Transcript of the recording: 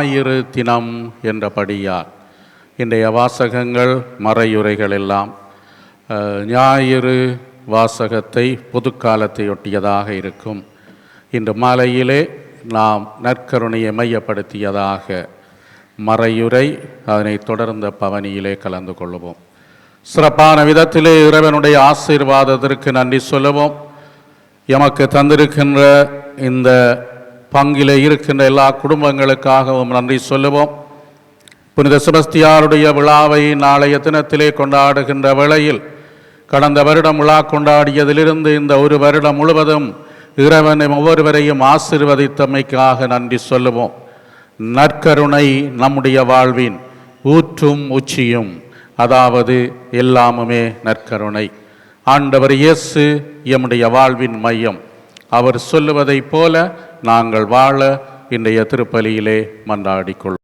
ஞாயிறு தினம் என்றபடியால் இன்றைய வாசகங்கள் மறையுரைகள் எல்லாம் ஞாயிறு வாசகத்தை பொதுக்காலத்தை ஒட்டியதாக இருக்கும். இன்று மாலையிலே நாம் நற்கருணையை மையப்படுத்தியதாக மறையுரை, அதனை தொடர்ந்த பவனியிலே கலந்து கொள்வோம். சிறப்பான விதத்திலே இறைவனுடைய ஆசீர்வாதத்திற்கு நன்றி சொல்லுவோம். எமக்கு தந்திருக்கின்ற இந்த பங்கிலே இருக்கின்ற எல்லா குடும்பங்களுக்காகவும் நன்றி சொல்லுவோம். புனித செபஸ்தியாருடைய விழாவை நாளைய தினத்திலே கொண்டாடுகின்ற வேளையில் கடந்த வருடம் விழா கொண்டாடியதிலிருந்து இந்த ஒரு வருடம் முழுவதும் இறைவனை ஒவ்வொருவரையும் ஆசீர்வதித்தமைக்காக நன்றி சொல்லுவோம். நற்கருணை நம்முடைய வாழ்வின் ஊற்றும் உச்சியும், அதாவது எல்லாமுமே நற்கருணை. ஆண்டவர் இயேசு எம்முடைய வாழ்வின் மையம். அவர் சொல்லுவதைப் போல நாங்கள் வாழ இன்றைய திருப்பலியிலே மன்றாடிக்கொள்வோம்.